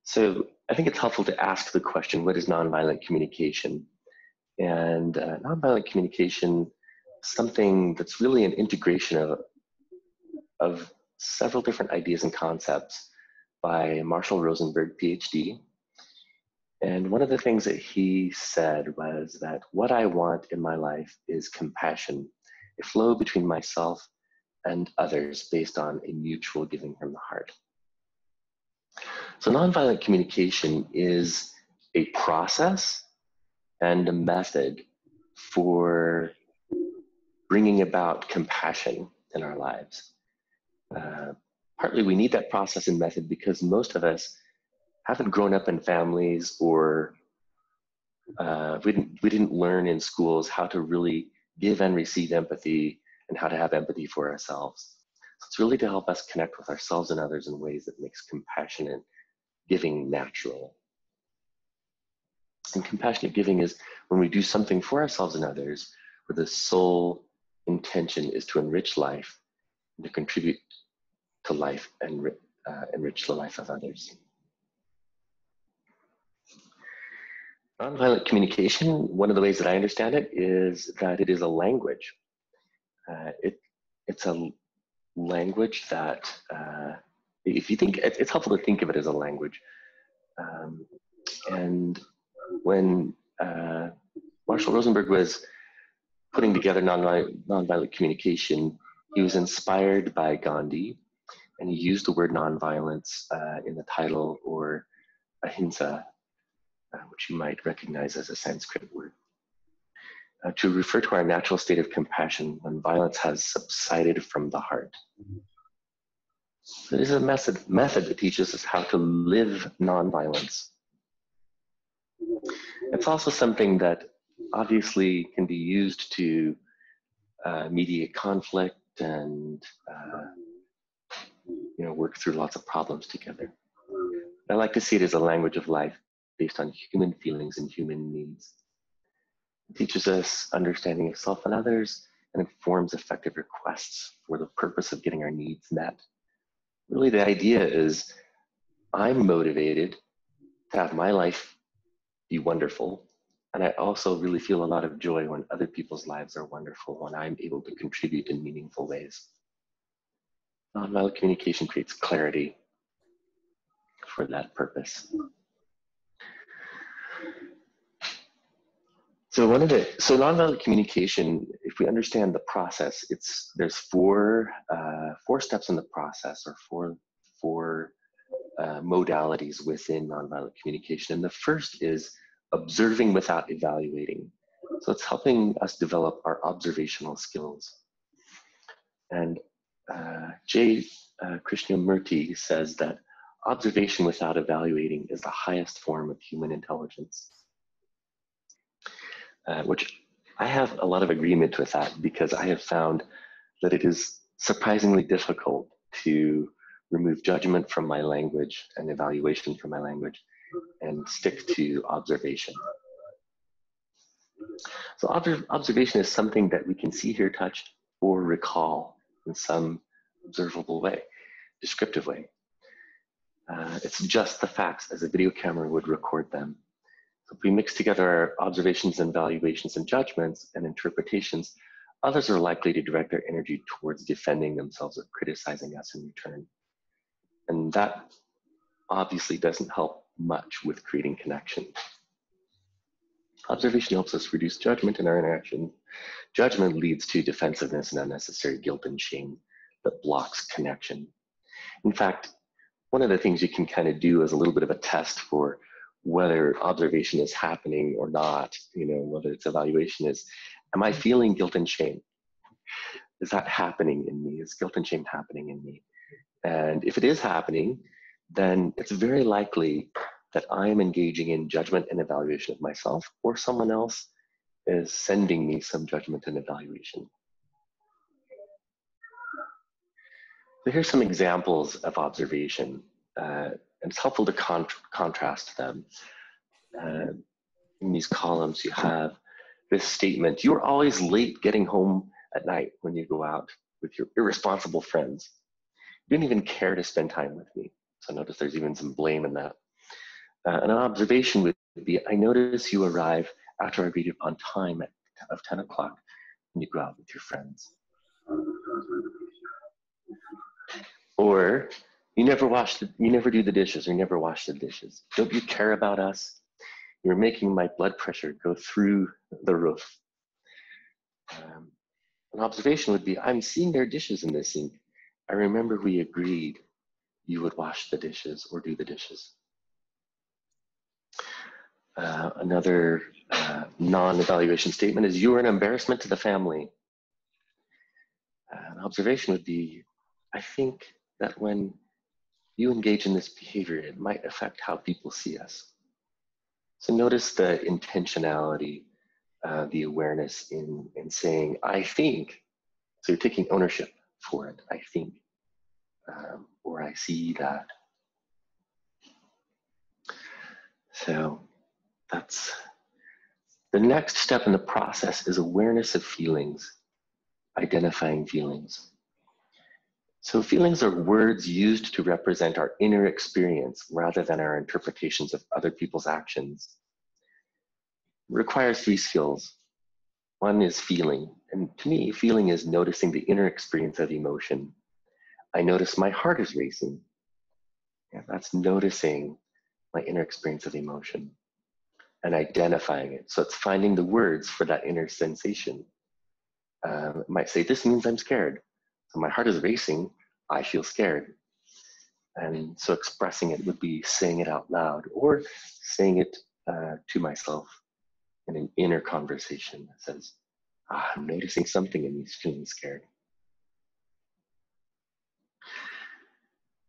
So I think it's helpful to ask the question, what is nonviolent communication? And nonviolent communication is something that's really an integration of several different ideas and concepts by Marshall Rosenberg, PhD. And one of the things that he said was that what I want in my life is compassion, a flow between myself and others based on a mutual giving from the heart. So nonviolent communication is a process and a method for bringing about compassion in our lives. Partly we need that process and method because most of us haven't grown up in families, or we didn't learn in schools how to really give and receive empathy and how to have empathy for ourselves. So it's really to help us connect with ourselves and others in ways that makes compassionate giving natural. And compassionate giving is when we do something for ourselves and others where the sole intention is to enrich life and to contribute to life and enrich the life of others. Nonviolent communication, one of the ways that I understand it is that it is a language. It's a language that, if you think, it's helpful to think of it as a language. And when Marshall Rosenberg was putting together nonviolent communication, he was inspired by Gandhi, and he used the word nonviolence in the title, or ahimsa, which you might recognize as a Sanskrit word, to refer to our natural state of compassion when violence has subsided from the heart. So this is a method that teaches us how to live nonviolence. It's also something that obviously can be used to mediate conflict and work through lots of problems together. I like to see it as a language of life based on human feelings and human needs. It teaches us understanding of self and others and informs effective requests for the purpose of getting our needs met. Really, the idea is I'm motivated to have my life be wonderful, and I also really feel a lot of joy when other people's lives are wonderful, when I'm able to contribute in meaningful ways. Nonviolent communication creates clarity for that purpose. So nonviolent communication, if we understand the process, there's four steps in the process, or four modalities within nonviolent communication. And the first is observing without evaluating. So it's helping us develop our observational skills. And J. Krishnamurti says that observation without evaluating is the highest form of human intelligence. Which I have a lot of agreement with that, because I have found that it is surprisingly difficult to remove judgment from my language and evaluation from my language and stick to observation. So observation is something that we can see, hear, touch, or recall in some observable way, descriptive way. It's just the facts as a video camera would record them. So if we mix together our observations and evaluations and judgments and interpretations, others are likely to direct their energy towards defending themselves or criticizing us in return. And that obviously doesn't help much with creating connection. Observation helps us reduce judgment in our interaction. Judgment leads to defensiveness and unnecessary guilt and shame that blocks connection. In fact, one of the things you can kind of do as a little bit of a test for whether observation is happening or not, whether it's evaluation, is, am I feeling guilt and shame? Is that happening in me? Is guilt and shame happening in me? And if it is happening, then it's very likely that I am engaging in judgment and evaluation of myself, or someone else is sending me some judgment and evaluation. So here's some examples of observation, and it's helpful to contrast them. In these columns, you have this statement: "You're always late getting home at night when you go out with your irresponsible friends. You don't even care to spend time with me." So notice there's even some blame in that. An observation would be, I notice you arrive after I agreed upon time of 10 o'clock when you go out with your friends. Or, you never do the dishes, or you never wash the dishes. Don't you care about us? You're making my blood pressure go through the roof. An observation would be, I'm seeing their dishes in the sink. I remember we agreed you would wash the dishes or do the dishes. Another non-evaluation statement is, you are an embarrassment to the family. An observation would be, I think that when you engage in this behavior, it might affect how people see us. So notice the intentionality, the awareness in saying, I think. So you're taking ownership for it, I think, or I see that. So that's the next step in the process, is awareness of feelings, identifying feelings. So feelings are words used to represent our inner experience rather than our interpretations of other people's actions. It requires 3 skills. One is feeling, and to me, feeling is noticing the inner experience of emotion. I notice my heart is racing. Yeah, that's noticing my inner experience of emotion and identifying it. So it's finding the words for that inner sensation. It might say, this means I'm scared. So my heart is racing, I feel scared. And so expressing it would be saying it out loud, or saying it to myself in an inner conversation that says, I'm noticing something in me, feeling scared.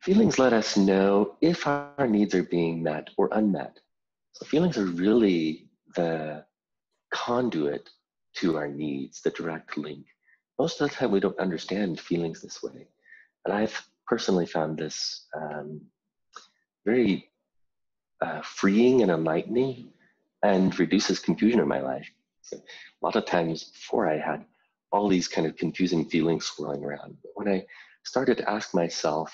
Feelings let us know if our needs are being met or unmet. So feelings are really the conduit to our needs, the direct link. Most of the time we don't understand feelings this way. And I've personally found this very freeing and enlightening, and reduces confusion in my life. So a lot of times before, I had all these kind of confusing feelings swirling around. But when I started to ask myself,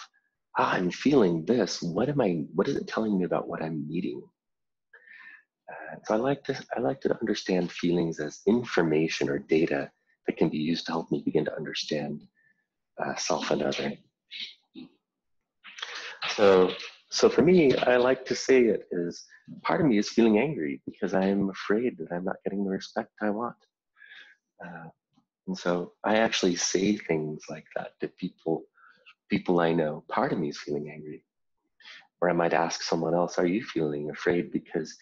I'm feeling this, what is it telling me about what I'm needing? So I like to understand feelings as information or data that can be used to help me begin to understand self and other. So for me, I like to say it is, part of me is feeling angry because I'm afraid that I'm not getting the respect I want. And so I actually say things like that to people I know. Part of me is feeling angry. Or I might ask someone else, are you feeling afraid because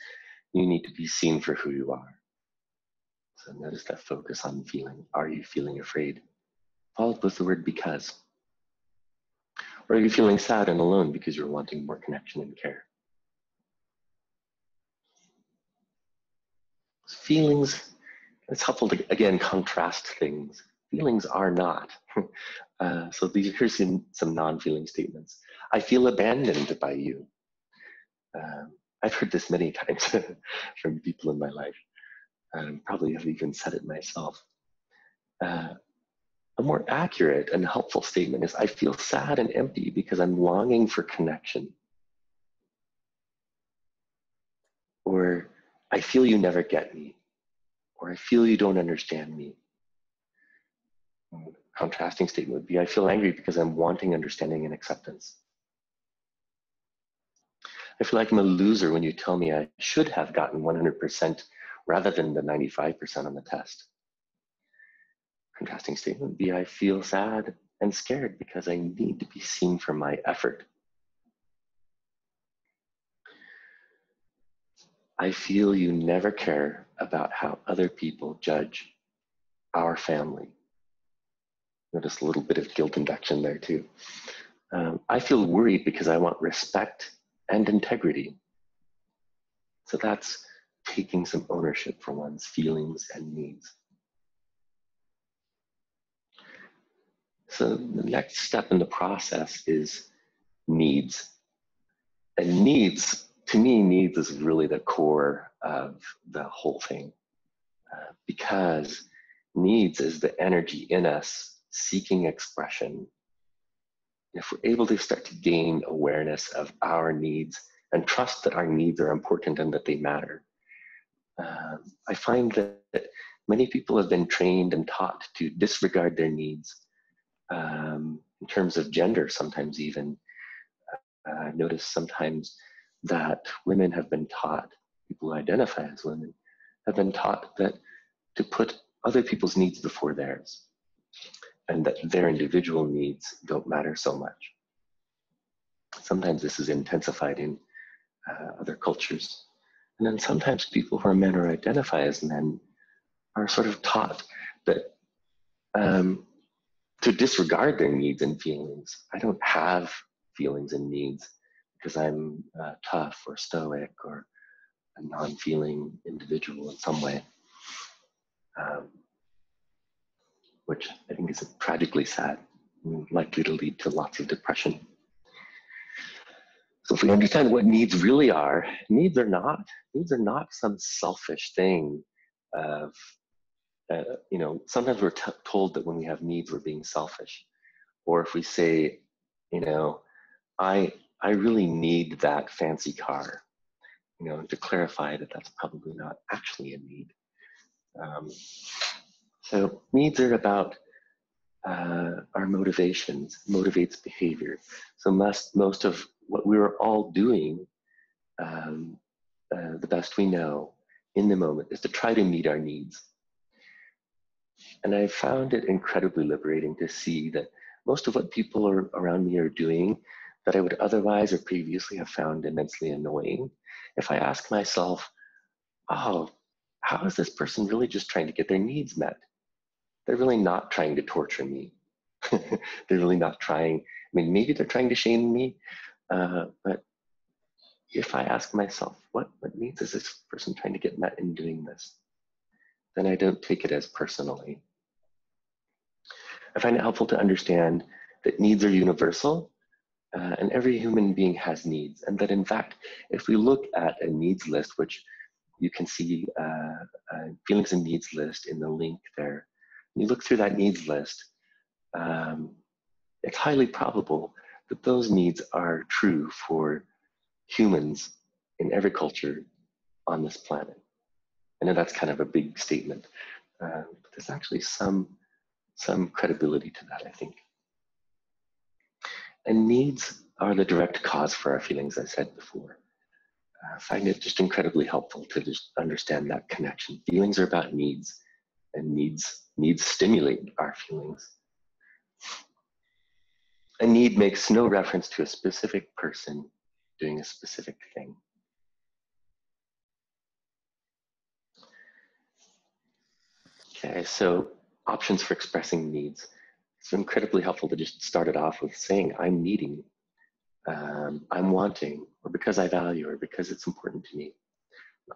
you need to be seen for who you are? So notice that focus on feeling. Are you feeling afraid? Followed with the word because. Or are you feeling sad and alone because you're wanting more connection and care? Feelings, it's helpful to, again, contrast things. Feelings are not. So here's some non-feeling statements. I feel abandoned by you. I've heard this many times from people in my life. Probably have even said it myself. A more accurate and helpful statement is, I feel sad and empty because I'm longing for connection. Or, I feel you never get me. Or, I feel you don't understand me. Contrasting statement would be, I feel angry because I'm wanting understanding and acceptance. I feel like I'm a loser when you tell me I should have gotten 100% rather than the 95% on the test. Contrasting statement would be, I feel sad and scared because I need to be seen for my effort. I feel you never care about how other people judge our family. Notice a little bit of guilt injection there too. I feel worried because I want respect and integrity. So that's taking some ownership for one's feelings and needs. So the next step in the process is needs. And needs, to me, needs is really the core of the whole thing. Because needs is the energy in us seeking expression. If we're able to start to gain awareness of our needs and trust that our needs are important and that they matter. I find that many people have been trained and taught to disregard their needs in terms of gender, sometimes even. I've noticed sometimes that women have been taught, people who identify as women, have been taught that to put other people's needs before theirs, and that their individual needs don't matter so much. Sometimes this is intensified in other cultures. And then sometimes people who are men or identify as men are sort of taught that to disregard their needs and feelings. I don't have feelings and needs because I'm tough or stoic or a non-feeling individual in some way, which I think is tragically sad and likely to lead to lots of depression. So if we understand what needs really are, needs are not some selfish thing of, sometimes we're told that when we have needs, we're being selfish. Or if we say, I really need that fancy car, to clarify that that's probably not actually a need. So needs are about our motivations, motivates behavior. So most of what we're all doing, the best we know in the moment, is to try to meet our needs. And I found it incredibly liberating to see that most of what people around me are doing that I would otherwise or previously have found immensely annoying, if I ask myself, oh, how is this person really just trying to get their needs met? They're really not trying to torture me. They're really not trying, maybe they're trying to shame me, but if I ask myself, what needs is this person trying to get met in doing this? Then I don't take it as personally. I find it helpful to understand that needs are universal, and every human being has needs, and that in fact, if we look at a needs list, which you can see feelings and needs list in the link there, when you look through that needs list, it's highly probable that those needs are true for humans in every culture on this planet. I know that's kind of a big statement, but there's actually some credibility to that, I think. And needs are the direct cause for our feelings, as I said before. I find it just incredibly helpful to just understand that connection. Feelings are about needs, and needs stimulate our feelings. A need makes no reference to a specific person doing a specific thing. Okay, so options for expressing needs. It's incredibly helpful to just start it off with saying, I'm needing, I'm wanting, or because I value, or because it's important to me.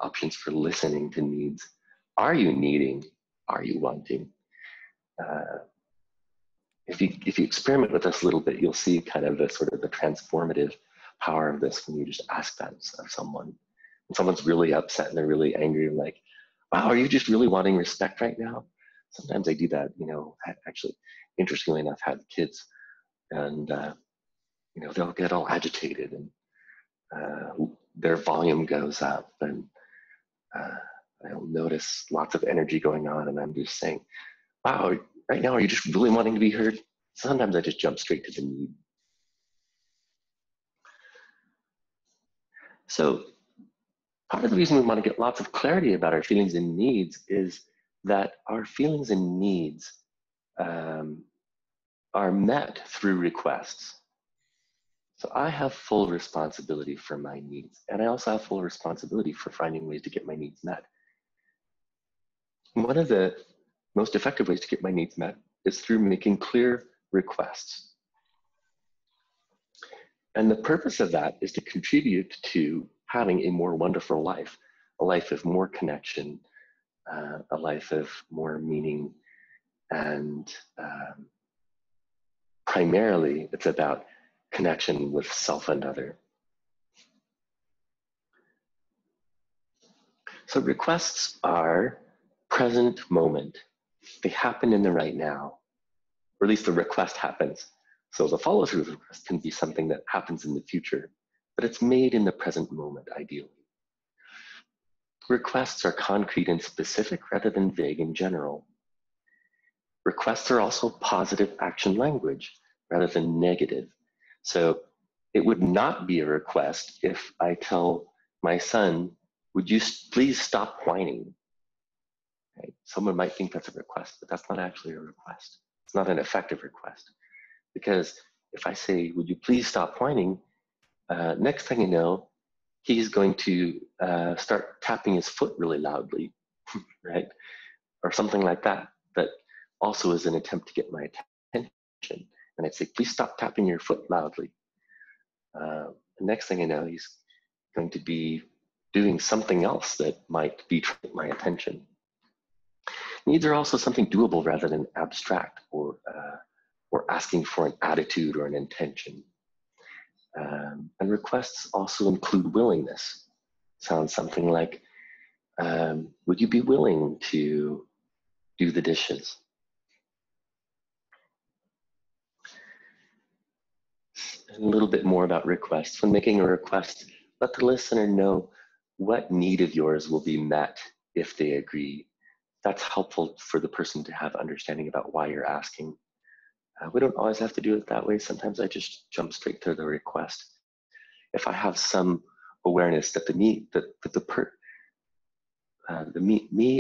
Options for listening to needs. Are you needing? Are you wanting? If you experiment with this a little bit, you'll see kind of the sort of the transformative power of this when you just ask that of someone. When someone's really upset and they're really angry, like, wow, are you just really wanting respect right now? Sometimes I do that, I actually, interestingly enough, have kids, and they'll get all agitated and their volume goes up, and I'll notice lots of energy going on, and I'm just saying, wow, right now, are you just really wanting to be heard? Sometimes I just jump straight to the need. So part of the reason we want to get lots of clarity about our feelings and needs is that our feelings and needs are met through requests. So I have full responsibility for my needs, and I also have full responsibility for finding ways to get my needs met. One of the most effective ways to get my needs met is through making clear requests. And the purpose of that is to contribute to having a more wonderful life, a life of more connection, a life of more meaning, and primarily it's about connection with self and other. So requests are present moment. They happen in the right now, or at least the request happens. So the follow-through request can be something that happens in the future, but it's made in the present moment, ideally. Requests are concrete and specific rather than vague and general. Requests are also positive action language rather than negative. So it would not be a request if I tell my son, would you please stop whining? Right? Someone might think that's a request, but that's not actually a request. It's not an effective request. Because if I say, would you please stop whining? Next thing you know, he's going to start tapping his foot really loudly, right? Or something like that, that also is an attempt to get my attention. And I'd say, please stop tapping your foot loudly. The next thing you know, he's going to be doing something else that might be trying to get my attention. Needs are also something doable rather than abstract or asking for an attitude or an intention. And requests also include willingness. Sounds something like, would you be willing to do the dishes? A little bit more about requests. When making a request, let the listener know what need of yours will be met if they agree. That's helpful for the person to have understanding about why you're asking. We don't always have to do it that way. Sometimes I just jump straight to the request. If I have some awareness that me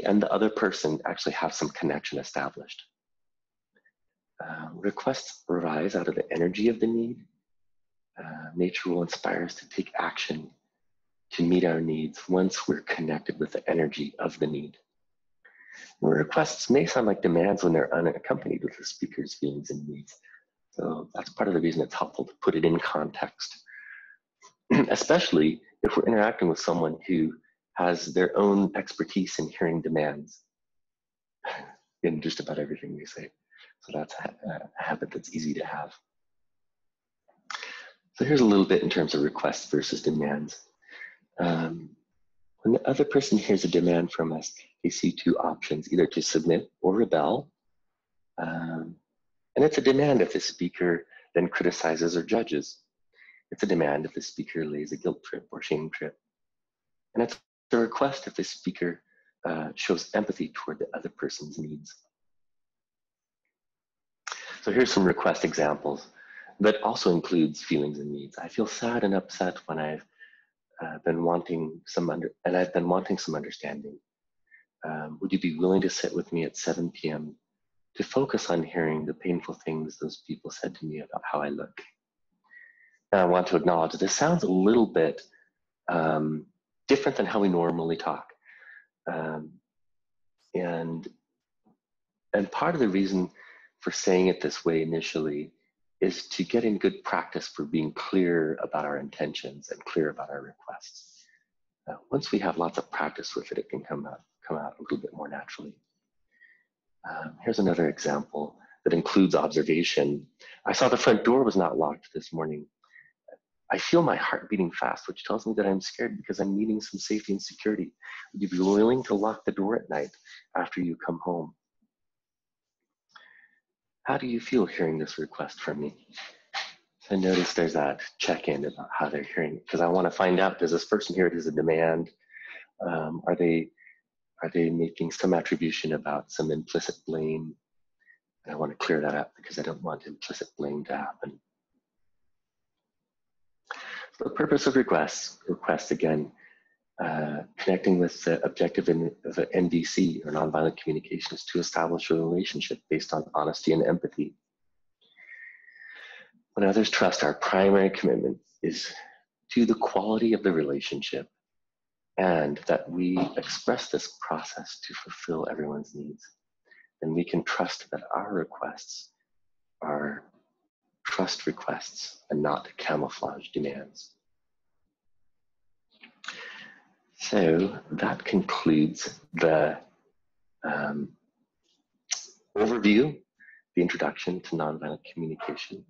and the other person actually have some connection established. Requests arise out of the energy of the need. Nature will inspire us to take action to meet our needs once we're connected with the energy of the need. Requests may sound like demands when they're unaccompanied with the speaker's feelings and needs. So that's part of the reason it's helpful to put it in context, especially if we're interacting with someone who has their own expertise in hearing demands in just about everything we say. So that's a habit that's easy to have. So here's a little bit in terms of requests versus demands. When the other person hears a demand from us, they see two options, either to submit or rebel. And it's a demand if the speaker then criticizes or judges. It's a demand if the speaker lays a guilt trip or shame trip. And it's a request if the speaker shows empathy toward the other person's needs. So here's some request examples that also includes feelings and needs. I feel sad and upset when I've been wanting some understanding. Would you be willing to sit with me at 7 p.m. to focus on hearing the painful things those people said to me about how I look? And I want to acknowledge this sounds a little bit different than how we normally talk. And part of the reason for saying it this way initially is to get in good practice for being clear about our intentions and clear about our requests. Once we have lots of practice with it, it can come out a little bit more naturally. Here's another example that includes observation. I saw the front door was not locked this morning. I feel my heart beating fast, which tells me that I'm scared because I'm needing some safety and security. Would you be willing to lock the door at night after you come home? How do you feel hearing this request from me? So notice there's that check-in about how they're hearing it, because I want to find out, does this person hear it as a demand? Are they making some attribution about some implicit blame? And I want to clear that up because I don't want implicit blame to happen. So the purpose of requests again, connecting with the objective of NVC, or nonviolent communication, is to establish a relationship based on honesty and empathy. When others trust, our primary commitment is to the quality of the relationship, and that we express this process to fulfill everyone's needs. Then we can trust that our requests are trust requests and not camouflage demands. So that concludes the overview, the introduction to nonviolent communication.